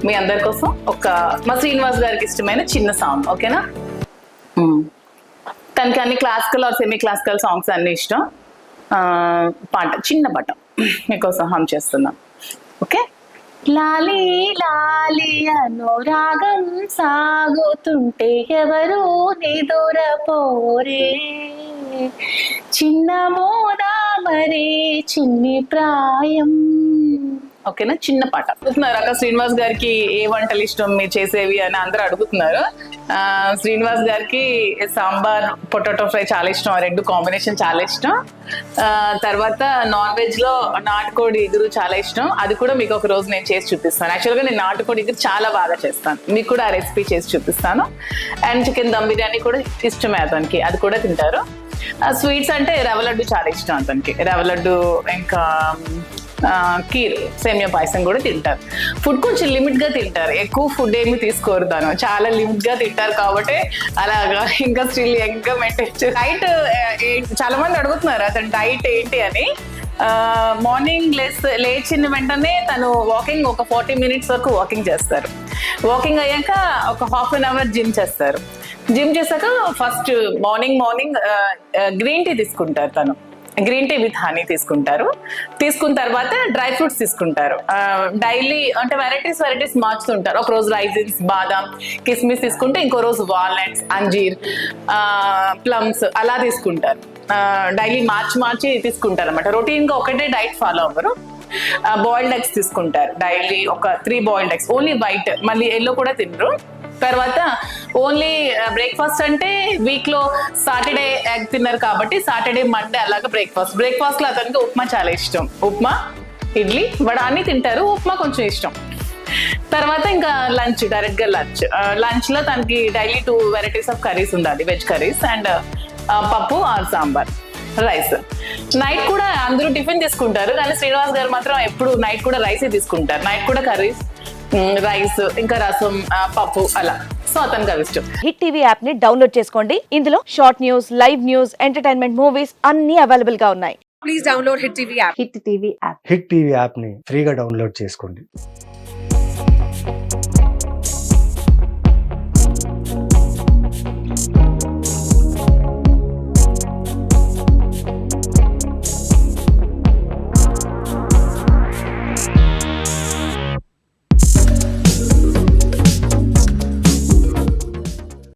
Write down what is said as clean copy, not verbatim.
మీ అందరి కోసం మా శ్రీనివాస్ గారికి ఇష్టమైన చిన్న సాంగ్, ఓకేనా? తనకి అన్ని classical or semi classical songs అన్ని ఇష్టం. పాట, చిన్న పాట మీకోసం హమ్ చేస్తున్నాం, ఓకే? లాలి లాలి అనురాగం సాగుతుంటే ఎవరు నిదురపోరే, చిన్న మోదా మరే చిన్ని ప్రాయం. ఓకేనా? చిన్న పాట. అడుగుతున్నారు అక్క శ్రీనివాస్ గారికి ఏ వంటలు ఇష్టం మీరు చేసేవి అని అందరూ అడుగుతున్నారు. శ్రీనివాస్ గారికి సాంబార్ పొటాటో ఫ్రై చాలా ఇష్టం, ఆ రెండు కాంబినేషన్ చాలా ఇష్టం. తర్వాత నాన్ వెజ్ లో నాటుకోడి ఇగురు చాలా ఇష్టం, అది కూడా మీకు ఒక రోజు నేను చేసి చూపిస్తాను. యాక్చువల్గా నేను నాటుకోడి ఇగురు చాలా బాగా చేస్తాను, మీకు కూడా ఆ రెసిపీ చేసి చూపిస్తాను. అండ్ చికెన్ దమ్ బిర్యానీ కూడా ఇష్టమే అతనికి, అది కూడా తింటారు. స్వీట్స్ అంటే రవ్వ లడ్డు చాలా ఇష్టం అతనికి, రవ్వ లడ్డు, ఇంకా కీర్, సేమియా పాయసం కూడా తింటారు. ఫుడ్ కొంచెం లిమిట్ గా తింటారు, ఎక్కువ ఫుడ్ ఏమి తీసుకోరు, తను చాలా లిమిట్ గా తింటారు కాబట్టి అలాగా ఇంకా స్టిల్ యంగ్ గా మెయింటైన్. డైట్ చాలా మంది అడుగుతున్నారు అతను డైట్ ఏంటి అని. మార్నింగ్ లేచిన వెంటనే తను వాకింగ్ ఒక 40 minutes వరకు వాకింగ్ చేస్తారు. వాకింగ్ అయ్యాక ఒక ½ an hour జిమ్ చేస్తారు. జిమ్ చేశాక ఫస్ట్ మార్నింగ్ గ్రీన్ టీ తీసుకుంటారు, తను గ్రీన్ టీ విత్ హనీ తీసుకుంటారు. తీసుకున్న తర్వాత డ్రై ఫ్రూట్స్ తీసుకుంటారు. డైలీ అంటే వెరైటీస్ మార్చుతుంటారు. ఒక రోజు రైజిన్స్, బాదాం, కిస్మిస్ తీసుకుంటే ఇంకో రోజు వాల్నట్స్, అంజీర్, ప్లమ్స్ అలా తీసుకుంటారు. డైలీ మార్చి తీసుకుంటారు అనమాట. రొటీన్ గా ఒకటే డైట్ ఫాలో అవ్వరు. బాయిల్డ్ ఎగ్స్ తీసుకుంటారు డైలీ, ఒక 3 బాయిల్డ్ ఎగ్స్, ఓన్లీ వైట్, మళ్ళీ ఎల్లో కూడా తినరు. తర్వాత ఓన్లీ బ్రేక్ఫాస్ట్ అంటే వీక్ లో సాటర్డే ఎగ్ తిన్నారు కాబట్టి సాటర్డే, మండే అలాగా బ్రేక్ఫాస్ట్ లో అతనికి ఉప్మా చాలా ఇష్టం. ఉప్మా, ఇడ్లీ, వడ అన్ని తింటారు, ఉప్మా కొంచెం ఇష్టం. తర్వాత ఇంకా డైరెక్ట్ గా లంచ్ లో తనకి డైలీ 2 varieties ఆఫ్ కర్రీస్ ఉండాలి, వెజ్ కర్రీస్ అండ్ పప్పు ఆర్ సాంబార్, రైస్. నైట్ కూడా అందరూ టిఫిన్ తీసుకుంటారు, కానీ శ్రీనివాస్ గారు మాత్రం ఎప్పుడు నైట్ కూడా రైసే తీసుకుంటారు. నైట్ కూడా కర్రీస్, రైస్, ఇంకా రసం, పప్పు అలా. సో అతనికి అవి ఇష్టం. హిట్ టీవీ యాప్ ని డౌన్లోడ్ చేసుకోండి. ఇందులో short news, live news, entertainment movies అన్ని అవైలబుల్ గా ఉన్నాయి. Please download Hit TV app. Hit TV app. Hit TV app ని ఫ్రీగా డౌన్లోడ్ చేసుకోండి.